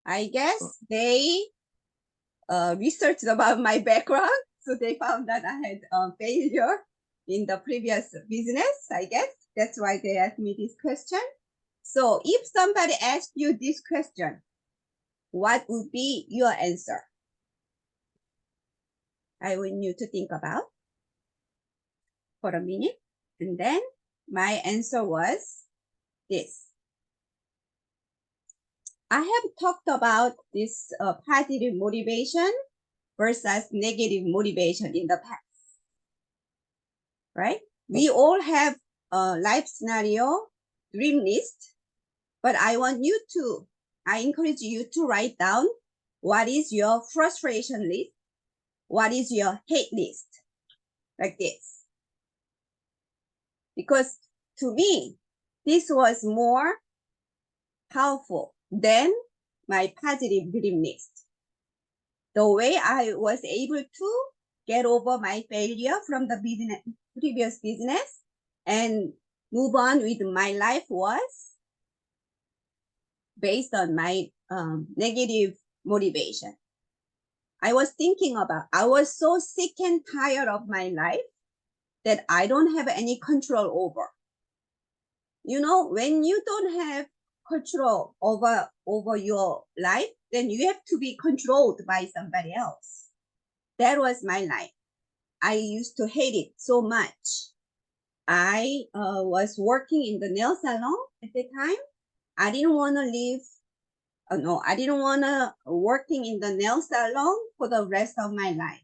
I guess they researched about my background, so they found that I had failure in the previous business, I guess. That's why they asked me this question. So if somebody asked you this question, what would be your answer? I want you to think about for a minute. And then my answer was this. I have talked about this positive motivation versus negative motivation in the past, right? We all have a life scenario, dream list, but I encourage you to write down what is your frustration list, what is your hate list, like this. Because to me, this was more powerful than my positive dream list. The way I was able to get over my failure from the previous business and move on with my life was based on my negative motivation. I was so sick and tired of my life that I don't have any control over. You know, when you don't have control over your life, then you have to be controlled by somebody else. That was my life. I used to hate it so much. I was working in the nail salon at the time. I didn't want to leave. No, I didn't want to working in the nail salon for the rest of my life.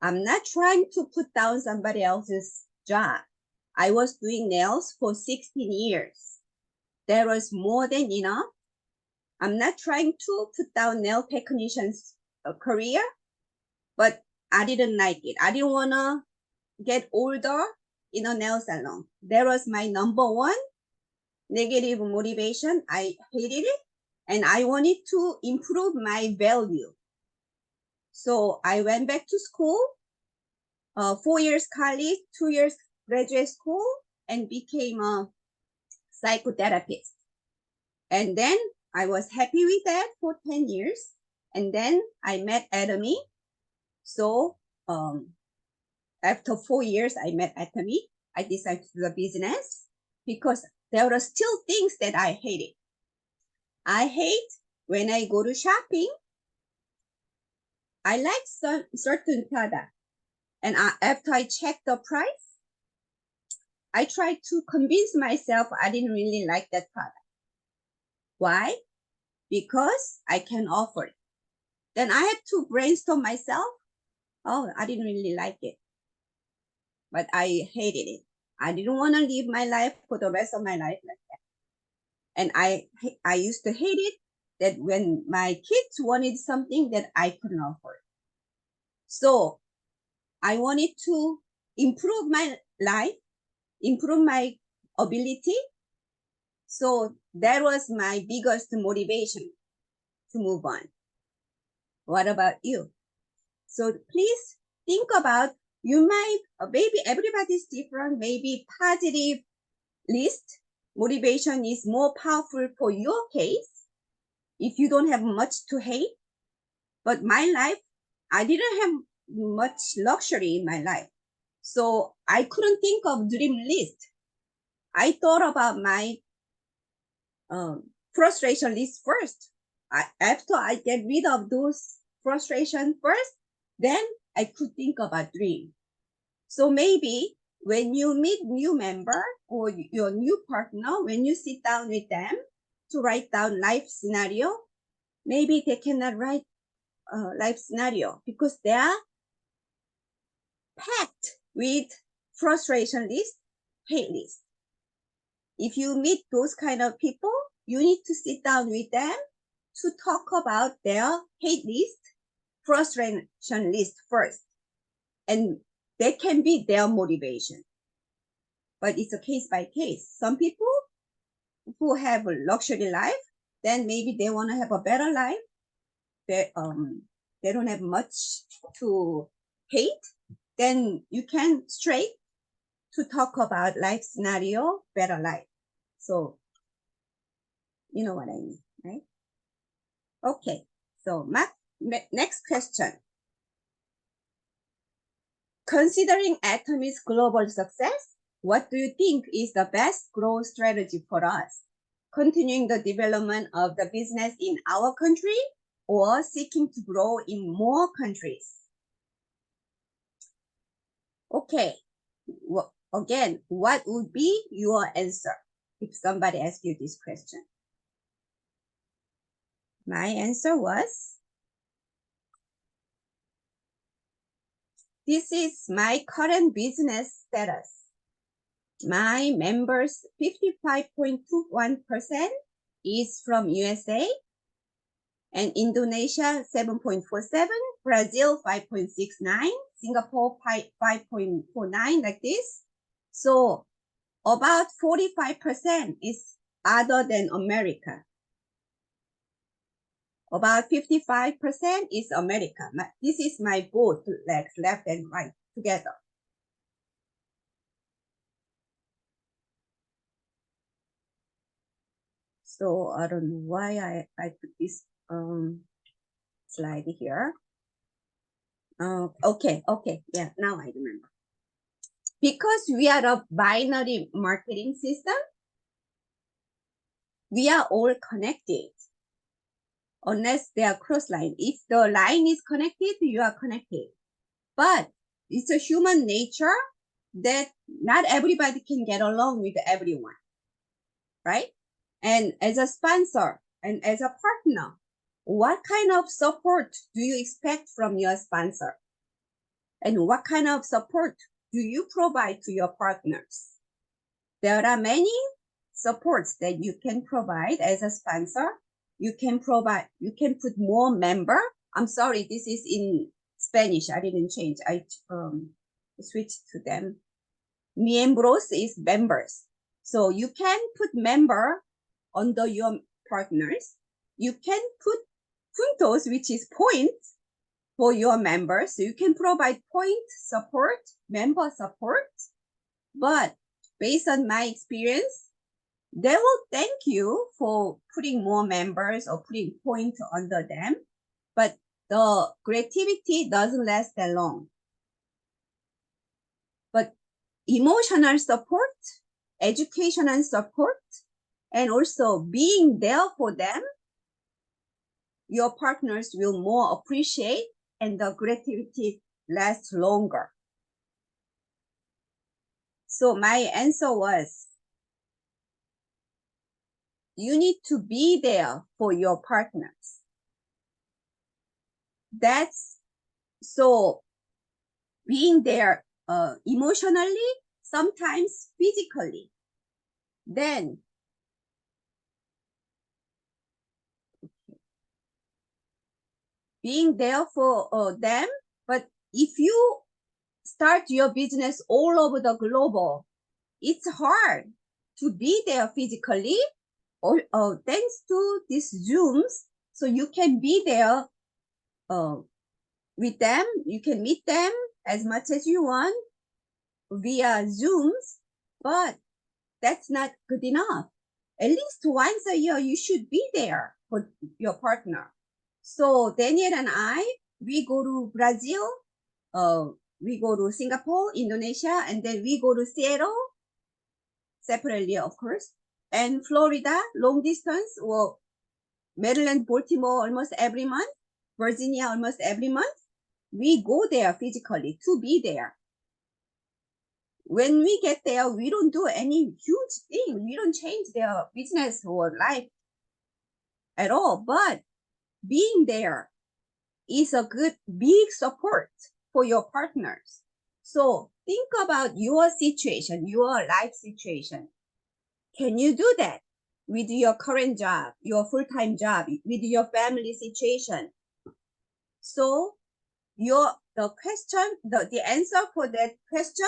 I'm not trying to put down somebody else's job. I was doing nails for 16 years. That was more than enough. I'm not trying to put down nail technician's career, but I didn't like it. I didn't want to get older in a nail salon. That was my number one negative motivation. I hated it and I wanted to improve my value. So I went back to school, 4 years college, 2 years graduate school, and became a psychotherapist. And then I was happy with that for 10 years. And then I met Atomy. So after 4 years, I met Atomy. I decided to do the business because there were still things that I hated. I hate when I go to shopping. I like certain product. And after I check the price, I try to convince myself I didn't really like that product. Why? Because I can offer it. Then I had to brainstorm myself. Oh, I didn't really like it. But I hated it. I didn't want to live my life for the rest of my life like that. And I used to hate it that when my kids wanted something that I couldn't offer. So I wanted to improve my life, improve my ability. So that was my biggest motivation to move on. What about you? So please think about, you might, maybe everybody's different, maybe positive list motivation is more powerful for your case if you don't have much to hate. But my life, I didn't have much luxury in my life. So I couldn't think of dream list. I thought about my frustration list first. After I get rid of those frustration first, then I could think about dream. So maybe when you meet new member or your new partner, when you sit down with them to write down life scenario, maybe they cannot write life scenario because they are packed with frustration list, hate list. If you meet those kind of people, you need to sit down with them to talk about their hate list, frustration list first. And that can be their motivation. But it's a case by case. Some people who have a luxury life, then maybe they want to have a better life. They don't have much to hate. Then you can straight to talk about life scenario, better life. So you know what I mean, right? Okay, so next question. Considering Atomy's global success, what do you think is the best growth strategy for us? Continuing the development of the business in our country or seeking to grow in more countries? Okay, again, what would be your answer if somebody asked you this question? My answer was, this is my current business status. My members, 55.21% is from USA, and Indonesia 7.47, Brazil 5.69, Singapore 5.49, like this. So about 45% is other than America. About 55% is America. This is my both legs, left and right, together. So I don't know why I put this slide here. Okay, yeah, now I remember. Because we are a binary marketing system, we are all connected. Unless they are cross line. If the line is connected, you are connected. But it's a human nature that not everybody can get along with everyone, right? And as a sponsor and as a partner, what kind of support do you expect from your sponsor? And what kind of support do you provide to your partners? There are many supports that you can provide as a sponsor. You can put more member. I'm sorry, this is in Spanish. I didn't change. I switched to them. Miembros is members. So you can put member under your partners. You can put puntos, which is points for your members. So you can provide point support, member support. But based on my experience, they will thank you for putting more members or putting points under them. But the creativity doesn't last that long. But emotional support, educational support, and also being there for them, your partners will more appreciate and the creativity lasts longer. So my answer was, you need to be there for your partners. That's so being there emotionally, sometimes physically. Then being there for them. But if you start your business all over the globe, it's hard to be there physically, or thanks to these Zooms. So you can be there with them. You can meet them as much as you want via Zooms, but that's not good enough. At least once a year, you should be there for your partner. So Daniel and I, we go to Brazil, we go to Singapore, Indonesia, and then we go to Seattle, separately, of course, and Florida, long distance, or Maryland, Baltimore, almost every month, Virginia, almost every month. We go there physically to be there. When we get there, we don't do any huge thing. We don't change their business or life at all. But being there is a good, big support for your partners. So think about your situation, your life situation. Can you do that with your current job, your full-time job, with your family situation? So the answer for that question,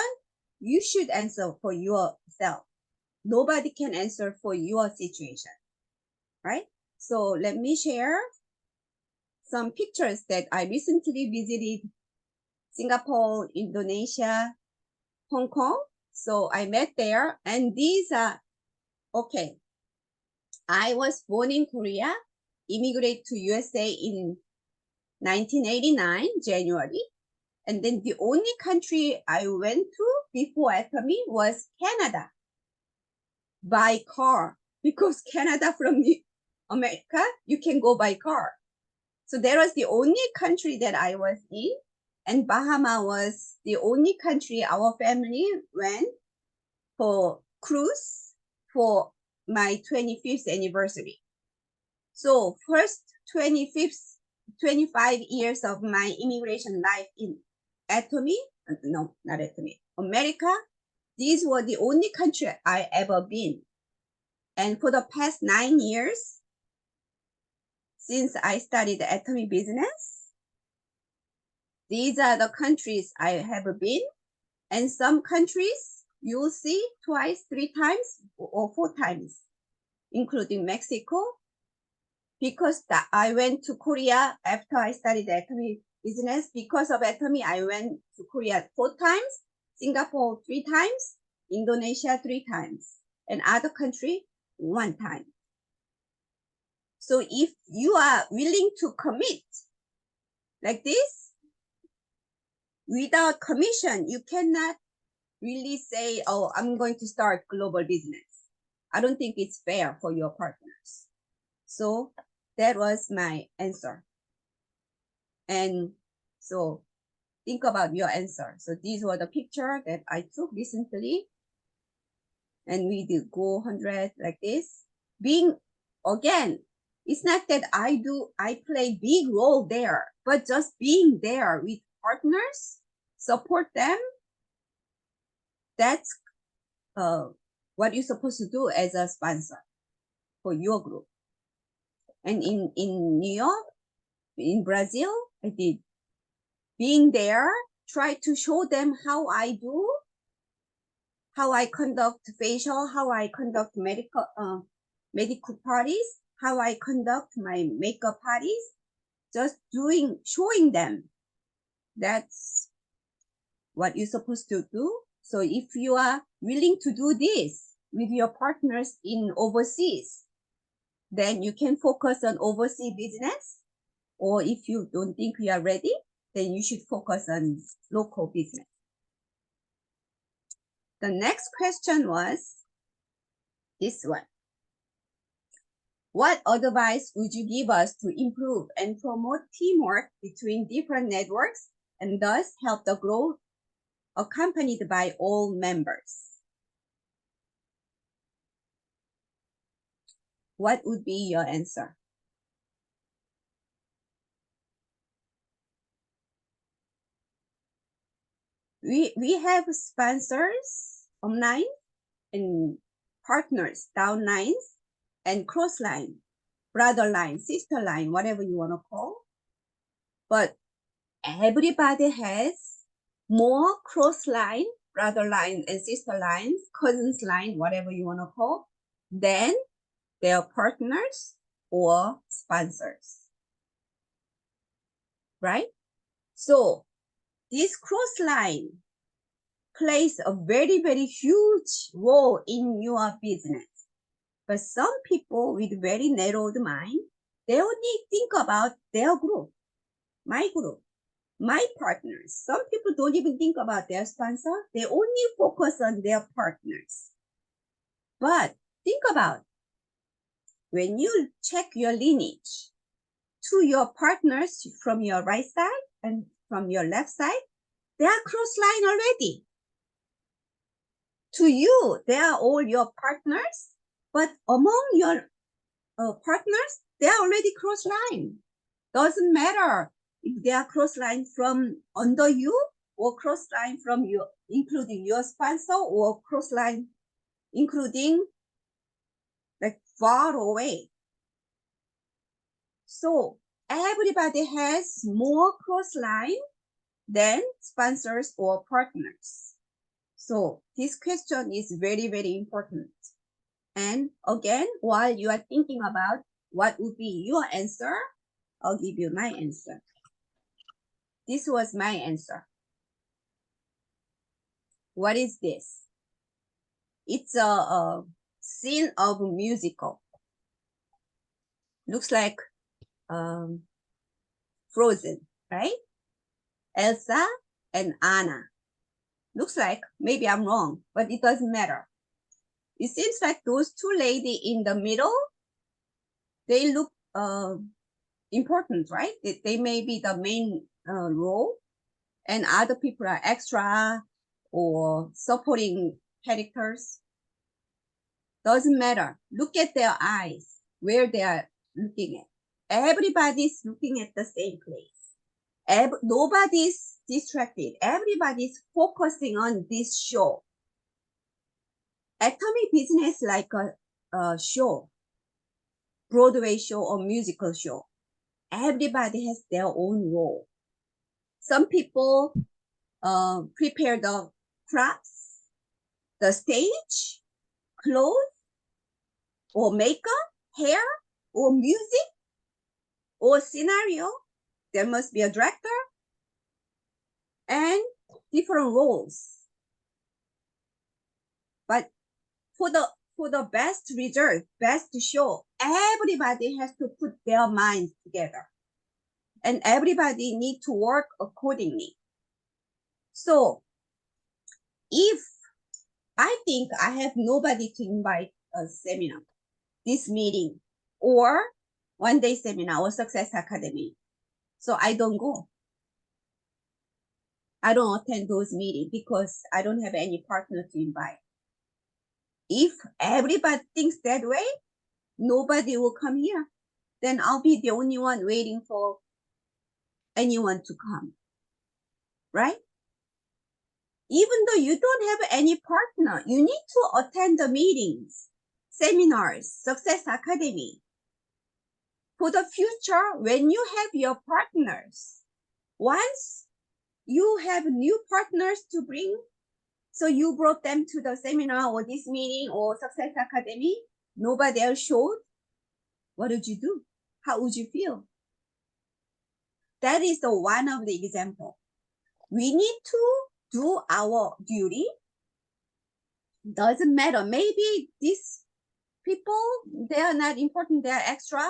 you should answer for yourself. Nobody can answer for your situation, right? So let me share some pictures that I recently visited Singapore, Indonesia, Hong Kong. So I met there, and these are, okay, I was born in Korea immigrated to USA in 1989, January. And then the only country I went to before Atomy was Canada by car, because Canada from America, you can go by car. So that was the only country that I was in. And Bahama was the only country our family went for cruise for my 25th anniversary. So first 25 years of my immigration life in Atomy, no, not Atomy, America, these were the only country I ever been. And for the past 9 years, since I studied the Atomy business, these are the countries I have been. And some countries you'll see twice, 3 times, or 4 times, including Mexico. Because I went to Korea after I studied the Atomy business. Because of Atomy, I went to Korea 4 times, Singapore 3 times, Indonesia 3 times, and other country 1 time. So if you are willing to commit like this, without commission, you cannot really say, oh, I'm going to start global business. I don't think it's fair for your partners. So that was my answer. And so think about your answer. So these were the picture that I took recently. And we did go 100 like this. Being, again, it's not that I play big role there, but just being there with partners, support them. That's what you're supposed to do as a sponsor for your group. And in New York, in Brazil, I did. Being there, try to show them how I do, how I conduct facial, how I conduct medical parties, how I conduct my makeup parties, just showing them. That's what you're supposed to do. So if you are willing to do this with your partners in overseas, then you can focus on overseas business. Or if you don't think you are ready, then you should focus on local business. The next question was this one. What advice would you give us to improve and promote teamwork between different networks and thus help the growth accompanied by all members? What would be your answer? We have sponsors online and partners downlines and cross line, brother line, sister line, whatever you want to call. But everybody has more cross line, brother line, and sister lines, cousins line, whatever you want to call, than their partners or sponsors. Right? So this cross line plays a very, very huge role in your business. But some people with very narrowed mind, they only think about their group, my partners. Some people don't even think about their sponsor. They only focus on their partners. But think about when you check your lineage to your partners from your right side and from your left side, they are cross line already. To you, they are all your partners, but among your partners, they are already cross line. Doesn't matter if they are cross line from under you or cross line from you, including your sponsor, or cross line including like far away. So everybody has more cross line than sponsors or partners. So this question is very, very important. And again, while you are thinking about what would be your answer, I'll give you my answer. This was my answer. What is this? It's a scene of a musical. Looks like Frozen, right? Elsa and Anna. Looks like maybe I'm wrong, but it doesn't matter. It seems like those two ladies in the middle, they look important, right? They may be the main role, and other people are extra or supporting characters. Doesn't matter. Look at their eyes, where they are looking at. Everybody's looking at the same place. Nobody's distracted. Everybody's focusing on this show. Atomy business like a show, Broadway show or musical show. Everybody has their own role. Some people prepare the props, the stage, clothes, or makeup, hair, or music, or scenario. There must be a director and different roles. But for the best result, best show, everybody has to put their minds together. And everybody need to work accordingly. So if I think I have nobody to invite a seminar, this meeting, or one-day seminar or Success Academy, so I don't go. I don't attend those meetings because I don't have any partner to invite. If everybody thinks that way, nobody will come here. Then I'll be the only one waiting for anyone to come, right? Even though you don't have any partner, you need to attend the meetings, seminars, Success Academy. For the future, when you have your partners, once you have new partners to bring, so you brought them to the seminar or this meeting or Success Academy, nobody else showed, what would you do? How would you feel? That is the one of the example. We need to do our duty. Doesn't matter. Maybe these people, they are not important, they are extra.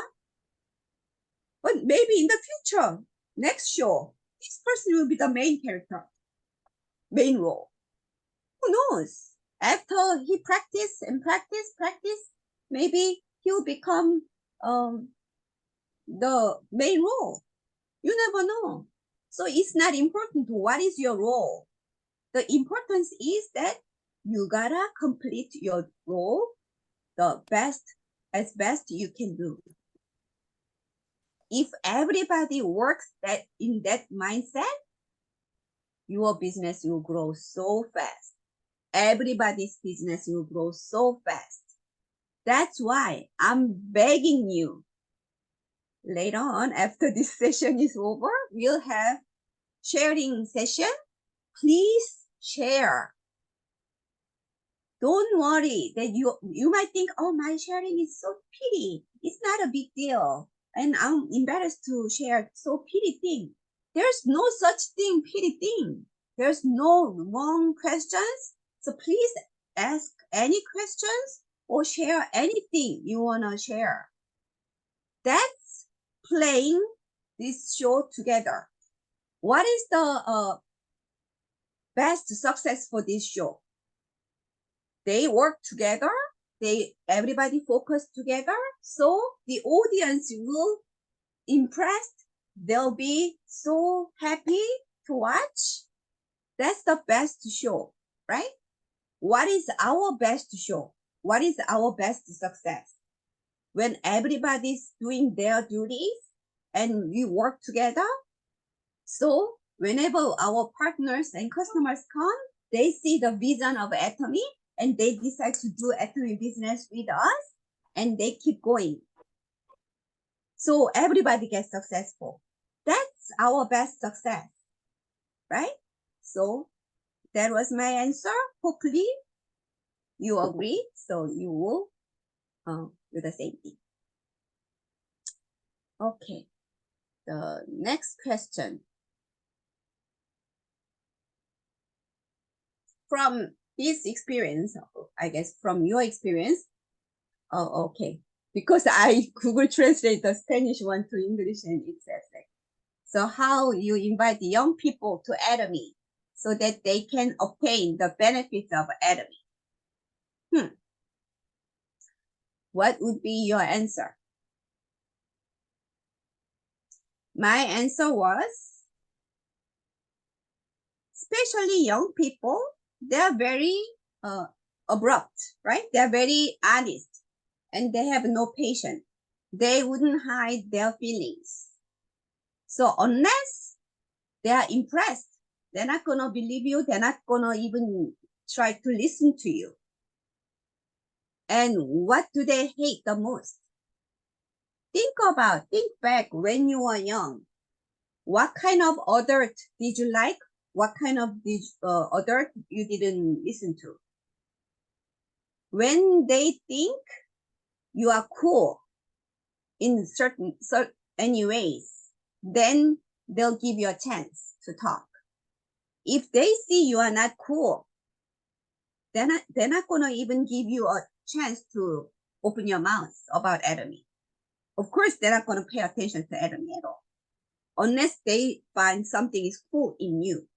But maybe in the future, next show, this person will be the main character, main role. Who knows? After he practice, maybe he'll become the main role. You never know. So it's not important what is your role. The importance is that you gotta complete your role as best you can do. If everybody works in that mindset, your business will grow so fast. Everybody's business will grow so fast. That's why I'm begging you. Later on, after this session is over, we'll have sharing session. Please share. Don't worry that you might think, oh, my sharing is so petty. It's not a big deal. And I'm embarrassed to share so petty thing. There's no such thing, petty thing. There's no wrong questions. So please ask any questions or share anything you want to share. That's playing this show together. What is the best success for this show? They work together. Everybody focus together. So the audience will impressed. They'll be so happy to watch. That's the best show, right? What is our best show? What is our best success? When everybody's doing their duties and we work together. So whenever our partners and customers come, they see the vision of Atomy and they decide to do Atomy business with us and they keep going. So everybody gets successful. That's our best success, right? So that was my answer. Hopefully you agree. So you will do the same thing. Okay. The next question. From his experience, I guess from your experience. Oh, okay. because I Google Translate the Spanish one to English and it says that. So how you invite the young people to Atomy so that they can obtain the benefits of Atomy. What would be your answer? My answer was, especially young people, they're very abrupt, right? They're very honest and they have no patience. They wouldn't hide their feelings. So unless they are impressed, they're not going to believe you. They're not going to even try to listen to you. And what do they hate the most? Think back when you were young. What kind of adult did you like? What kind of adult you didn't listen to? When they think you are cool in certain any ways, then they'll give you a chance to talk. If they see you are not cool, they're not going to even give you a chance to open your mouth about Atomy. Of course, they're not going to pay attention to Atomy at all, unless they find something is cool in you.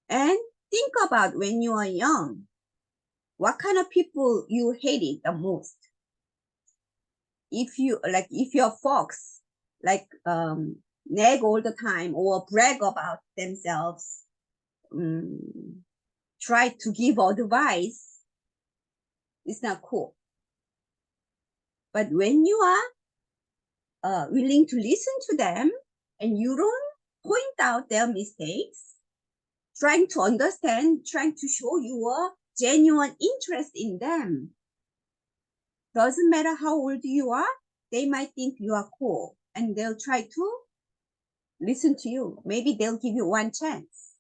And think about when you are young, what kind of people you hated the most. If your folks nag all the time or brag about themselves, try to give advice, it's not cool. But when you are willing to listen to them and you don't point out their mistakes, trying to understand, trying to show your genuine interest in them, doesn't matter how old you are, they might think you are cool and they'll try to listen to you. Maybe they'll give you one chance.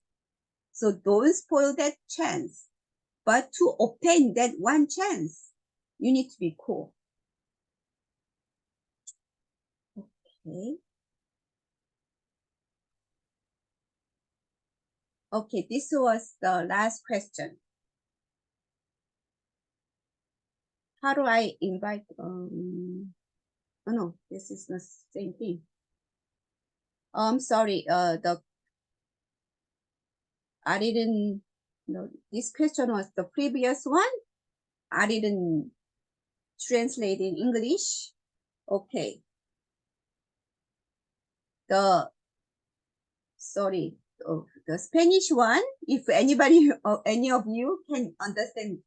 So don't spoil that chance. But to obtain that one chance, you need to be cool. Okay. Okay, this was the last question. How do I invite, oh no, this is the same thing. I'm sorry, I didn't, no, this question was the previous one. I didn't translate in English. Okay. Sorry, the Spanish one, if anybody, any of you can understand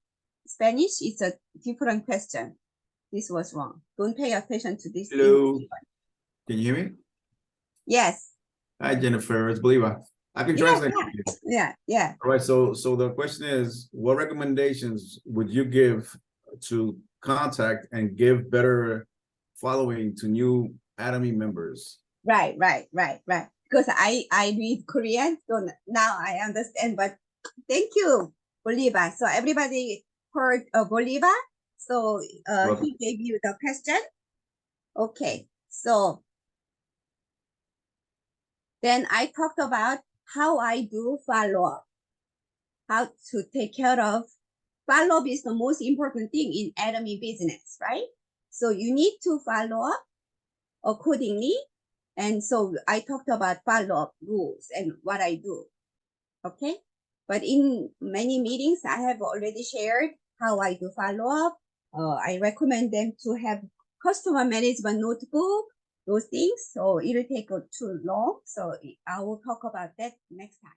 Spanish, it's a different question. This was wrong. Don't pay attention to this. Hello. Can you hear me? Yes. Hi, Jennifer. It's Believa. I can translate. Yeah. All right. So the question is, what recommendations would you give to contact and give better following to new Atomy members? Right. Because I read Korean, so now I understand. But thank you, Bolivar. So everybody heard Bolivar. So he gave you the question. Okay. So then I talked about how I do follow-up, how to take care of follow-up is the most important thing in Atomy business, right? So you need to follow up accordingly. And so I talked about follow-up rules and what I do, okay? But in many meetings, I have already shared how I do follow-up. I recommend them to have customer management notebook, those things. So it'll take too long. So I will talk about that next time.